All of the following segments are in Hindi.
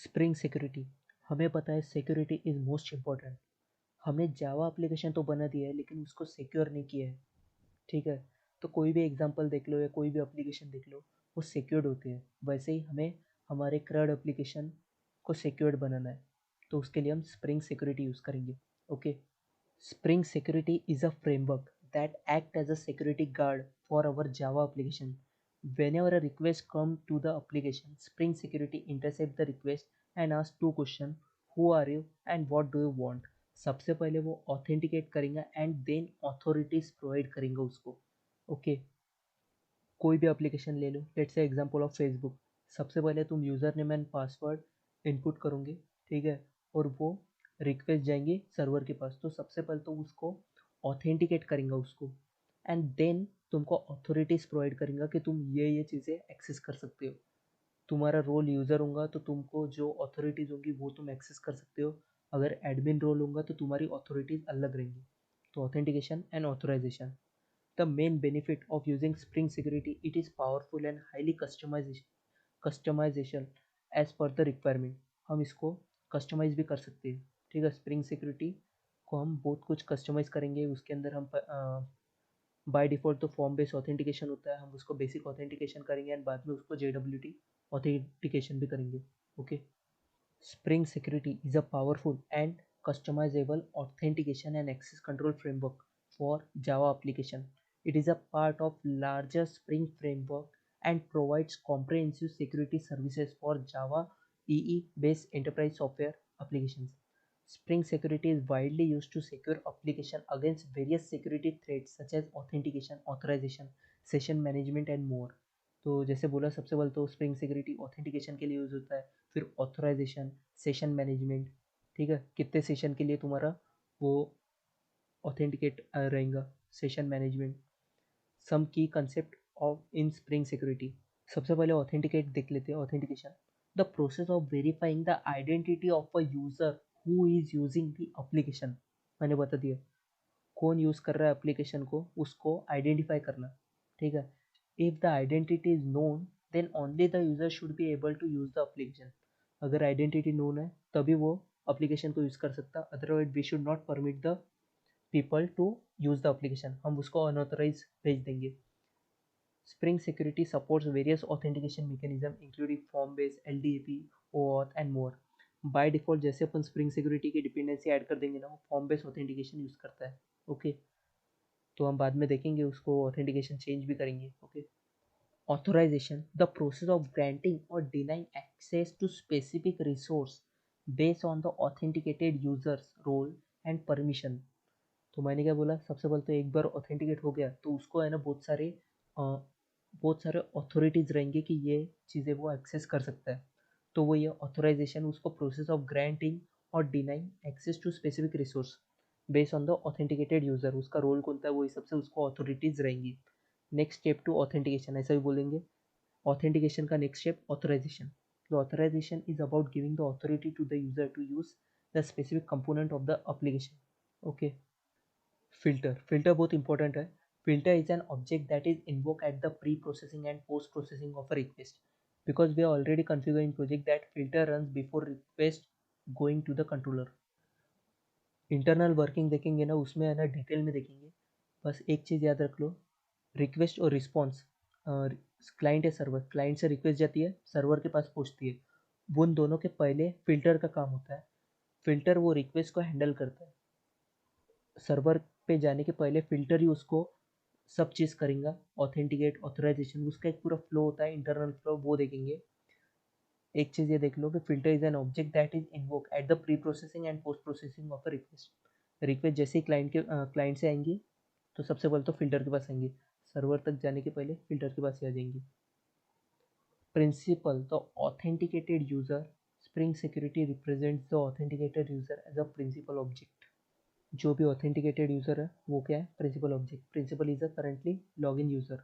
Spring security. हमें पता है सिक्योरिटी इज मोस्ट इम्पॉर्टेंट। हमने जावा एप्लीकेशन तो बना दिया है लेकिन उसको सिक्योर नहीं किया है। ठीक है, तो कोई भी एग्जांपल देख लो या कोई भी एप्लीकेशन देख लो, वो सिक्योर्ड होती है। वैसे ही हमें हमारे क्रड एप्लीकेशन को सिक्योर्ड बनाना है, तो उसके लिए हम स्प्रिंग सिक्योरिटी यूज़ करेंगे। Okay, Spring Security is a framework that acts as a security guard for our Java application. Whenever a request comes to the application, Spring Security intercepts the request and asks two questions: Who are you and what do you want? सबसे पहले वो ऑथेंटिकेट करेंगे एंड देन ऑथोरिटीज प्रोवाइड करेंगे उसको। ओके, कोई भी एप्लीकेशन ले लो, let's say example of Facebook. सबसे पहले तुम user name and password input करोगे, ठीक है, और वो रिक्वेस्ट जाएंगी सर्वर के पास। तो सबसे पहले तो उसको ऑथेंटिकेट करेंगे उसको, एंड देन तुमको अथॉरिटीज़ प्रोवाइड करेंगे कि तुम ये चीज़ें एक्सेस कर सकते हो। तुम्हारा रोल यूज़र होगा तो तुमको जो अथॉरिटीज़ होंगी वो तुम एक्सेस कर सकते हो। अगर एडमिन रोल होगा तो तुम्हारी अथॉरिटीज़ अलग रहेंगी। तो authentication and authorization. The main benefit of using Spring Security, it is powerful and highly customization as per the requirement। हम इसको कस्टमाइज भी कर सकते हैं। ठीक है, स्प्रिंग सिक्योरिटी को हम बहुत कुछ कस्टमाइज करेंगे। उसके अंदर हम बाय डिफ़ॉल्ट तो फॉर्म बेस्ड ऑथेंटिकेशन होता है, हम उसको बेसिक ऑथेंटिकेशन करेंगे एंड बाद में उसको JWT ऑथेंटिकेशन भी करेंगे। Okay, Spring Security is a powerful and customizable authentication and access control framework for Java application. It is a part of larger Spring framework and provides comprehensive security services for Java EE-based enterprise software applications. Spring Security is widely used to secure application against various security threats such as authentication, authorization, session management and more. तो जैसे बोला, सबसे पहले तो स्प्रिंग सिक्योरिटी ऑथेंटिकेशन के लिए यूज़ होता है, फिर ऑथराइजेशन, सेशन मैनेजमेंट। ठीक है, कितने सेशन के लिए तुम्हारा वो ऑथेंटिकेट रहेगा, session management. Some key concept of in Spring Security. सबसे पहले ऑथेंटिकेट देख लेते हैं। Authentication, the process of verifying the identity of a user who is using the application. मैंने बता दिया कौन यूज़ कर रहा है एप्लीकेशन को, उसको आइडेंटिफाई करना। ठीक है, if the identity is known then only the user should be able to use the application. अगर आइडेंटिटी नोन है तभी वो एप्लीकेशन को यूज़ कर सकता, otherwise we should not permit the people to use the application. हम उसको अनऑथराइज भेज देंगे। Spring Security supports various authentication mechanism including form based, LDAP, OAuth and more। By default जैसे अपन स्प्रिंग सिक्योरिटी की डिपेंडेंसी ऐड कर देंगे ना, वो फॉर्म बेस्ड ऑथेंटिकेशन यूज़ करता है। ओके, तो हम बाद में देखेंगे उसको ऑथेंटिकेशन चेंज भी करेंगे। Okay, authorization, the process of granting और denying access to specific resource based on the authenticated users role and permission. तो मैंने क्या बोला, सबसे पहले तो एक बार ऑथेंटिकेट हो गया तो उसको है ना बहुत सारे अथॉरिटीज़ रहेंगे कि ये चीज़ें वो एक्सेस कर सकता है। तो वो ये ऑथराइजेशन उसको प्रोसेस ऑफ ग्रांटिंग और denying access to specific resource based on the authenticated user, उसका रोल कौन सा है वो हिसाब से उसको अथॉरिटीज़ रहेंगी। नेक्स्ट स्टेप टू ऑथेंटिकेशन, ऐसा भी बोलेंगे। ऑथेंटिकेशन का next step authorization. The authorization is about giving the authority to the user to use the specific component of the application. Okay, filter, filter बहुत इंपॉर्टेंट है। Filter is an object that is invoke at the pre processing and post processing of a request, because we are already configure in project that filter runs before request going to the controller. Internal working देखेंगे ना, उसमें है ना डिटेल में देखेंगे। बस एक चीज़ याद रख लो, रिक्वेस्ट और रिस्पॉन्स। क्लाइंट है सर्वर, क्लाइंट से रिक्वेस्ट जाती है, सर्वर के पास पहुँचती है, वो उन दोनों के पहले फिल्टर का काम होता है। फिल्टर वो रिक्वेस्ट को हैंडल करता है। सर्वर पे जाने के पहले फिल्टर ही उसको सब चीज़ करेंगे, ऑथेंटिकेट, ऑथराइजेशन, उसका एक पूरा फ्लो होता है, इंटरनल फ्लो, वो देखेंगे। एक चीज़ ये देख लो कि filter is an object that is invoke at the pre processing and post processing of a request. Request जैसे ही क्लाइंट से आएंगी तो सबसे पहले तो फिल्टर के पास आएंगी, सर्वर तक जाने के पहले फिल्टर के पास ही आ जाएंगी। Principal, the authenticated user. Spring security represents the authenticated user as a principal object. जो भी ऑथेंटिकेटेड यूजर है वो क्या है, principal object. Principal is a currently login user.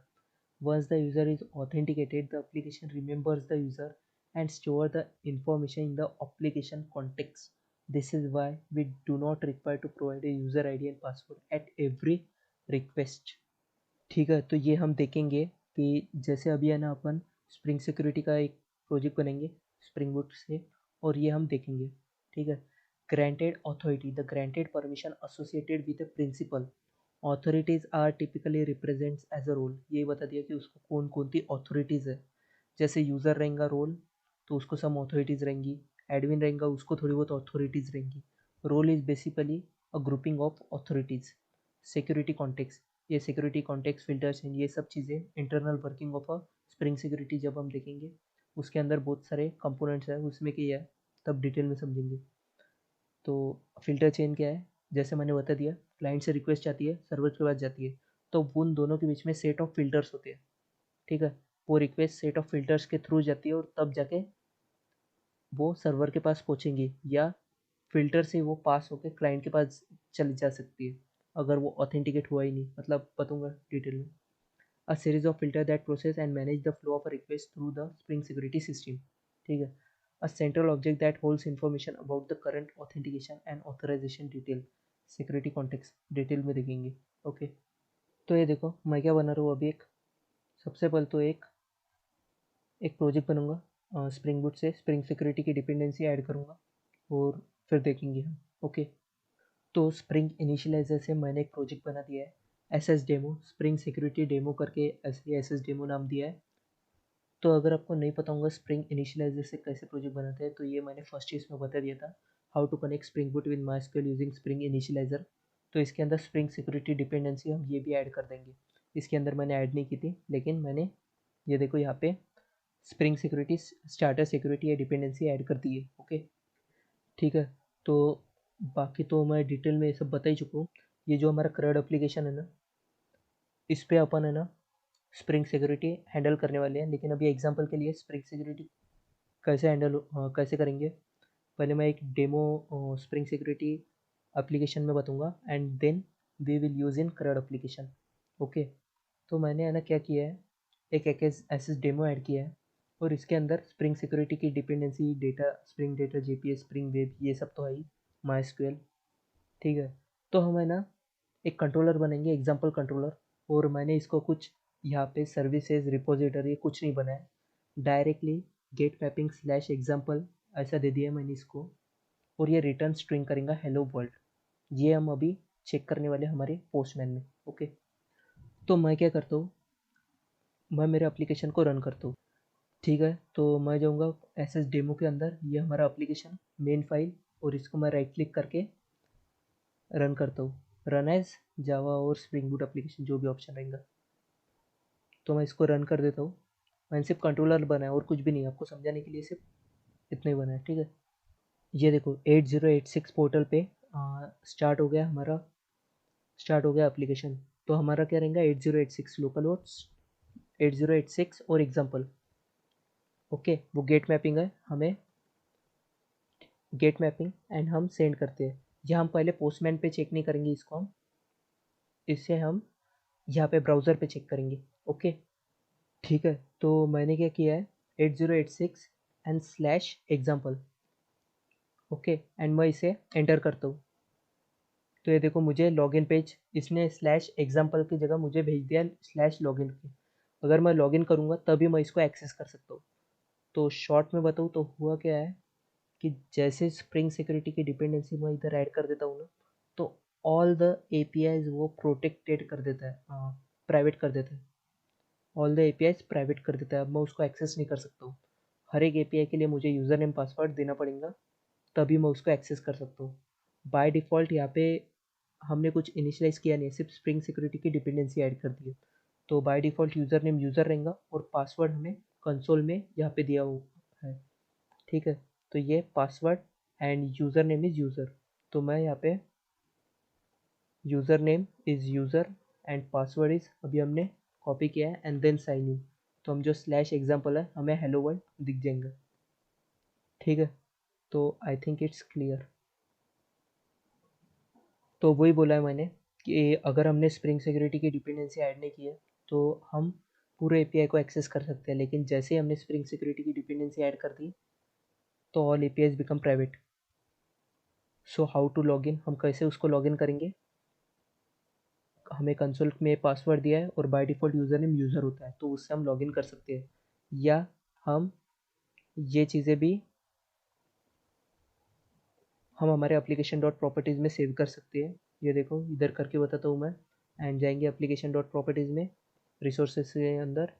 Once the user is authenticated, the application remembers the user and store the information in the application context. This is why we do not require to provide a user ID and password at every request। ठीक है, तो ये हम देखेंगे कि जैसे अभी है ना अपन स्प्रिंग सिक्योरिटी का एक प्रोजेक्ट बनेंगे स्प्रिंग बूट से, और ये हम देखेंगे, ठीक है। Granted authority, the granted permission associated with the principal authorities are typically represents as a role. ये बता दिया कि उसको कौन कौन सी ऑथोरिटीज़ है। जैसे यूज़र रहेगा रोल तो उसको सम ऑथोरिटीज़ रहेंगी, एडमिन रहेगा उसको थोड़ी बहुत ऑथोरिटीज़ रहेंगी। Role is basically a grouping of authorities. Security context, ये सिक्योरिटी कॉन्टेक्स्ट फिल्टर्स एंड ये सब चीज़ें internal working of a spring security जब हम देखेंगे उसके अंदर बहुत सारे कंपोनेंट्स है, उसमें क्या है तब डिटेल में समझेंगे। तो फ़िल्टर चेन क्या है, जैसे मैंने बता दिया, क्लाइंट से रिक्वेस्ट आती है, सर्वर के पास जाती है, तो उन दोनों के बीच में सेट ऑफ फ़िल्टर्स होते हैं, ठीक है। वो रिक्वेस्ट सेट ऑफ फ़िल्टर्स के थ्रू जाती है और तब जाके वो सर्वर के पास पहुँचेंगी, या फ़िल्टर से वो पास होकर क्लाइंट के पास चली जा सकती है अगर वो ऑथेंटिकेट हुआ ही नहीं, मतलब बताऊँगा डिटेल में। A series of filter that process and manage the flow of a request through the spring security system, ठीक है। A central object that holds information about the current authentication and authorization detail. Security context detail में देखेंगे, ओके। तो ये देखो मैं क्या बना रहा हूँ अभी, एक सबसे पहले तो एक एक प्रोजेक्ट बनूंगा स्प्रिंग बूट से, स्प्रिंग सिक्योरिटी की डिपेंडेंसी ऐड करूंगा और फिर देखेंगे हम, ओके। तो स्प्रिंग इनिशियलाइजर से मैंने एक प्रोजेक्ट बना दिया है, S S demo, spring security demo करके ऐसे एस एस डेमो नाम दिया है। तो अगर आपको नहीं पता होगा स्प्रिंग इनिशियलाइजर से कैसे प्रोजेक्ट बनाते हैं, तो ये मैंने फर्स्ट चीज़ में बता दिया था, how to connect spring boot with MySQL using spring initializer. तो इसके अंदर स्प्रिंग सिक्योरिटी डिपेंडेंसी हम ये भी ऐड कर देंगे, इसके अंदर मैंने ऐड नहीं की थी, लेकिन मैंने ये देखो यहाँ पे स्प्रिंग सिक्योरिटी स्टार्टर सिक्योरिटी या डिपेंडेंसी ऐड कर दी है, ओके, ठीक है। तो बाकी तो मैं डिटेल में ये सब बता ही चुका हूँ। ये जो हमारा CRUD एप्लीकेशन है ना, इस पे अपन है ना स्प्रिंग सिक्योरिटी हैंडल करने वाले हैं, लेकिन अभी एग्जांपल के लिए स्प्रिंग सिक्योरिटी कैसे हैंडल कैसे करेंगे, पहले मैं एक डेमो स्प्रिंग सिक्योरिटी एप्लीकेशन में बताऊंगा and then we will use in CRUD application, okay. तो मैंने है ना क्या किया है, एक एस डेमो ऐड किया है और इसके अंदर स्प्रिंग सिक्योरिटी की dependency data, spring data JPS, spring web, ये सब तो है ही, माई एसक्यूएल, ठीक है। तो हम है ना एक कंट्रोलर बनेंगे, एग्जाम्पल कंट्रोलर, और मैंने इसको कुछ यहाँ पे सर्विसेज रिपोजिटरी कुछ नहीं बनाया, directly get mapping slash example ऐसा दे दिया मैंने इसको, और ये रिटर्न स्ट्रिंग करेंगे हेलो वर्ल्ड। ये हम अभी चेक करने वाले हमारे पोस्टमैन में, ओके। तो मैं क्या करता हूँ, मैं मेरे एप्लीकेशन को रन करता हूँ, ठीक है। तो मैं जाऊँगा एस एस डेमो के अंदर, ये हमारा एप्लीकेशन मेन फाइल, और इसको मैं राइट क्लिक करके रन करता हूँ, रन एज जावा और स्प्रिंग बूट एप्लीकेशन जो भी ऑप्शन रहेगा। तो मैं इसको रन कर देता हूँ। मैंने सिर्फ कंट्रोलर बनाया और कुछ भी नहीं, आपको समझाने के लिए सिर्फ इतना ही बनाया, ठीक है। ये देखो 8086 पोर्टल पे स्टार्ट हो गया हमारा, स्टार्ट हो गया एप्लीकेशन। तो हमारा क्या रहेगा 8086 लोकल होस्ट 8086 और एग्जाम्पल, ओके। वो गेट मैपिंग है, हमें गेट मैपिंग एंड हम सेंड करते हैं। यहाँ हम पहले पोस्टमैन पे चेक नहीं करेंगे इसको, हम इससे हम यहाँ पे ब्राउज़र पे चेक करेंगे, ओके, ठीक है। तो मैंने क्या किया है 8086 and slash example, okay, and मैं इसे एंटर करता हूँ। तो ये देखो मुझे लॉगिन पेज, इसने स्लैश एग्जाम्पल की जगह मुझे भेज दिया स्लैश लॉगिन की। अगर मैं लॉगिन करूँगा तभी मैं इसको एक्सेस कर सकता हूँ। तो शॉर्ट में बताऊँ तो हुआ क्या है कि जैसे स्प्रिंग सिक्योरिटी की डिपेंडेंसी मैं इधर ऐड कर देता हूँ ना, तो ऑल द एपीआईज वो प्रोटेक्टेड कर देता है, प्राइवेट कर देता है, ऑल द एपीआईज प्राइवेट कर देता है। अब मैं उसको एक्सेस नहीं कर सकता हूँ, हर एक एपीआई के लिए मुझे यूज़र नेम पासवर्ड देना पड़ेगा, तभी मैं उसको एक्सेस कर सकता हूँ। बाय डिफ़ॉल्ट यहाँ पे हमने कुछ इनिशियलाइज़ किया नहीं, सिर्फ स्प्रिंग सिक्योरिटी की डिपेंडेंसी ऐड कर दी है। तो by default user name user रहेगा और पासवर्ड हमें कंसोल में यहाँ पे दिया हुआ है, ठीक है। तो ये password end user name is user, तो मैं यहाँ पे user name is user and password is अभी हमने कॉपी किया है एंड देन साइन इन। तो हम जो स्लैश एग्जाम्पल है हमें हेलो वर्ल्ड दिख जाएंगे, ठीक है। तो आई थिंक इट्स क्लियर। तो वही बोला है मैंने कि अगर हमने स्प्रिंग सिक्योरिटी की डिपेंडेंसी ऐड नहीं की है तो हम पूरे एपीआई को एक्सेस कर सकते हैं, लेकिन जैसे ही हमने स्प्रिंग सिक्योरिटी की डिपेंडेंसी ऐड कर दी तो all APIs become private. So how to login, हम कैसे उसको लॉगिन करेंगे, हमें कंसोल में पासवर्ड दिया है और by default user name user होता है, तो उससे हम लॉगिन कर सकते हैं, या हम ये चीज़ें भी हम हमारे एप्लीकेशन डॉट प्रॉपर्टीज़ में सेव कर सकते हैं। ये देखो इधर करके बताता हूँ मैं, एंड जाएंगे एप्लीकेशन डॉट प्रॉपर्टीज़ में, रिसोर्सेज के अंदर,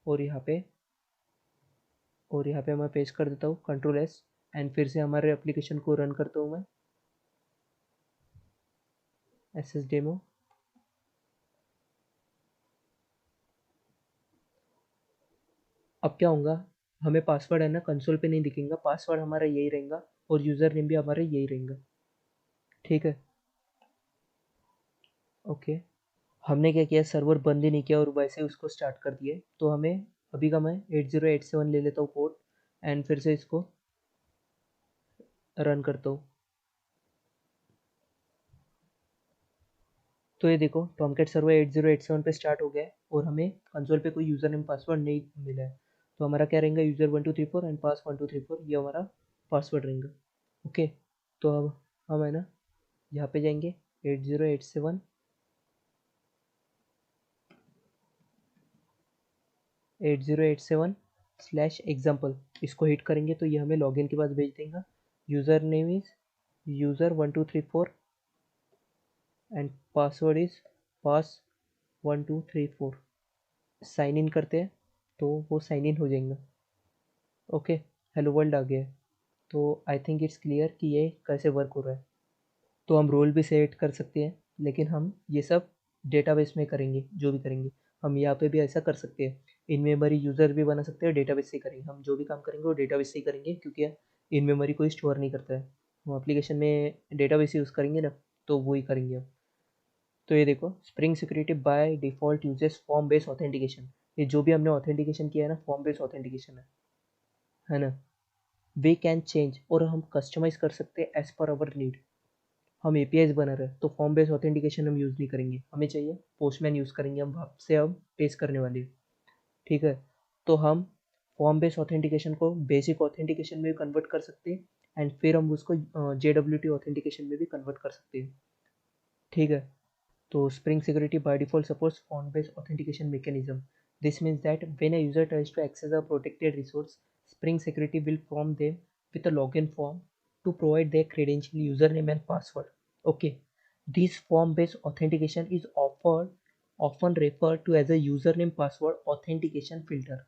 और यहाँ पे मैं पेस्ट कर देता हूँ Ctrl+S, एंड फिर से हमारे एप्लीकेशन को रन करता हूँ मैं, SS डेमो। अब क्या होगा, हमें पासवर्ड है ना कंसोल पे नहीं दिखेगा, पासवर्ड हमारा यही रहेगा और यूज़र नेम भी हमारा यही रहेगा। ठीक है, ओके। हमने क्या किया, सर्वर बंद ही नहीं किया और वैसे उसको स्टार्ट कर दिए। तो हमें अभी का मैं 8087 ले लेता हूँ पोर्ट, एंड फिर से इसको रन करता हूँ। तो ये देखो टॉमकैट सर्वर 8087 पे स्टार्ट हो गया है और हमें कंसोल पे कोई यूज़र नेम पासवर्ड नहीं मिला है। तो हमारा क्या रहेगा, यूज़र 1234 एंड पास 1234, ये हमारा पासवर्ड रहेगा। ओके, तो अब हम है ना यहाँ पे जाएंगे 8087/एग्जाम्पल, इसको हिट करेंगे तो ये हमें लॉगिन के पास भेज देगा। User name is user1234 and password is pass1234। Sign in करते हैं तो वो साइन इन हो जाएगा। ओके, हेलो वर्ल्ड आ गया है। तो आई थिंक इट्स क्लियर कि ये कैसे वर्क हो रहा है। तो हम रोल भी सेट कर सकते हैं, लेकिन हम ये सब डेटाबेस में करेंगे। जो भी करेंगे हम यहाँ पे भी ऐसा कर सकते हैं, इन मेमोरी यूज़र भी बना सकते हैं, डेटाबेस से ही करेंगे। हम जो भी काम करेंगे वो डेटाबेस से ही करेंगे, क्योंकि इन मेमोरी कोई स्टोर नहीं करता है। हम एप्लीकेशन में डेटाबेस यूज़ करेंगे ना, तो वो ही करेंगे हम। तो ये देखो spring security by default uses form based authentication. ये जो भी हमने ऑथेंटिकेशन किया है ना, फॉर्म बेस्ड ऑथेंटिकेशन है ना। वे कैन चेंज, और हम कस्टमाइज़ कर सकते हैं एज़ पर आवर नीड। हम एपीआईज बना रहे हैं तो फॉर्म बेस्ड ऑथेंटिकेशन हम यूज़ नहीं करेंगे, हमें चाहिए पोस्टमैन यूज़ करेंगे, हम वहाँ से हम पेस्ट करने वाले हैं। ठीक है, तो हम फॉर्म बेस्ड ऑथेंटिकेशन को बेसिक ऑथेंटिकेशन में भी कन्वर्ट कर सकते हैं, एंड फिर हम उसको JWT ऑथेंटिकेशन में भी कन्वर्ट कर सकते हैं। ठीक है, तो Spring Security by default supports font-based authentication mechanism. This means that when a user tries to access a protected resource, Spring Security will prompt them with a login form to provide their credential, username and password. Okay, this form-based authentication is often referred to as a username password authentication filter.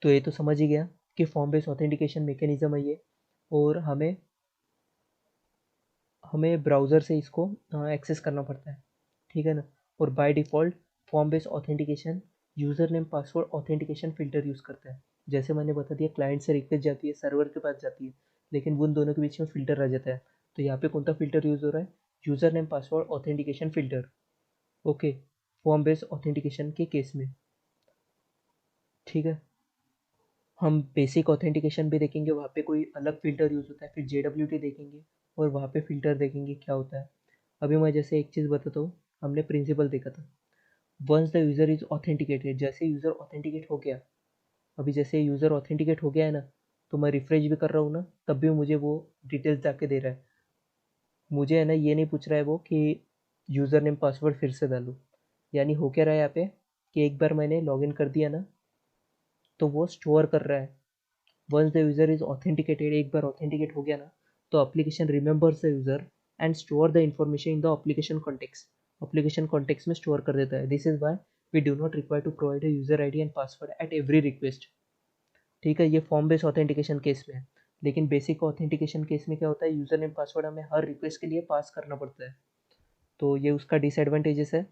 तो ये तो समझ ही गया कि फॉर्म बेस्ड ऑथेंटिकेशन मैकेनिज्म है ये, और हमें ब्राउज़र से इसको एक्सेस करना पड़ता है। ठीक है ना, और by default form based authentication user name password authentication filter use करता है। जैसे मैंने बता दिया, क्लाइंट से रिक्वेस्ट जाती है, सर्वर के पास जाती है, लेकिन उन दोनों के बीच में फ़िल्टर रह जाता है। तो यहाँ पे कौन सा फ़िल्टर यूज़ हो रहा है, user name password authentication filter. Okay, form based authentication के केस में। ठीक है, हम बेसिक ऑथेंटिकेशन भी देखेंगे, वहाँ पे कोई अलग फ़िल्टर यूज़ होता है, फिर JWT देखेंगे और वहाँ पे फ़िल्टर देखेंगे क्या होता है। अभी मैं जैसे एक चीज़ बताता हूँ, हमने प्रिंसिपल देखा था, once the user is authenticated, जैसे यूज़र ऑथेंटिकेट हो गया, अभी जैसे यूज़र ऑथेंटिकेट हो गया है ना, तो मैं रिफ्रेश भी कर रहा हूँ ना, तब भी मुझे वो डिटेल्स जाके दे रहा है। मुझे है ना ये नहीं पूछ रहा है वो कि यूज़र नेम पासवर्ड फिर से डालूँ। यानी हो क्या रहा है यहाँ पे, कि एक बार मैंने लॉगिन कर दिया ना, तो वो स्टोर कर रहा है। Once the user is authenticated, एक बार ऑथेंटिकेट हो गया ना, तो application remembers the user and store the information in the application context में स्टोर कर देता है। This is why we do not require to provide a user ID and password at every request. ठीक है, ये फॉर्म बेस्ड ऑथेंटिकेशन केस में है, लेकिन बेसिक ऑथेंटिकेशन केस में क्या होता है, यूज़र नेम पासवर्ड हमें हर रिक्वेस्ट के लिए पास करना पड़ता है। तो ये उसका डिसएडवांटेजेस है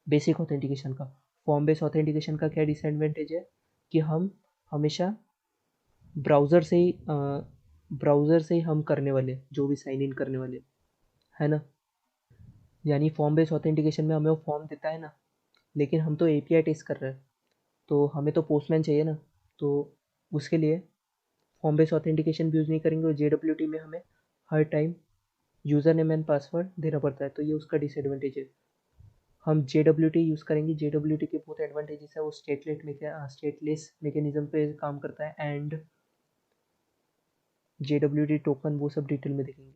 बेसिक ऑथेंटिकेशन का। फॉर्म बेस्ड ऑथेंटिकेशन का क्या डिसएडवांटेज है, कि हम हमेशा ब्राउज़र से ही हम करने वाले, जो भी साइन इन करने वाले, है ना। यानी फॉर्म बेस्ड ऑथेंटिकेशन में हमें वो फॉर्म देता है ना, लेकिन हम तो एपीआई टेस्ट कर रहे हैं, तो हमें तो पोस्टमैन चाहिए ना। तो उसके लिए फॉर्म बेस्ड ऑथेंटिकेशन भी यूज़ नहीं करेंगे, और JWT में हमें हर time user name and password देना पड़ता है, तो ये उसका डिसएडवांटेज है। हम JWT यूज़ करेंगे, JWT के बहुत एडवांटेजेस है, वो स्टेटलेस मैकेनिज्म पे काम करता है, एंड JWT टोकन वो सब डिटेल में देखेंगे।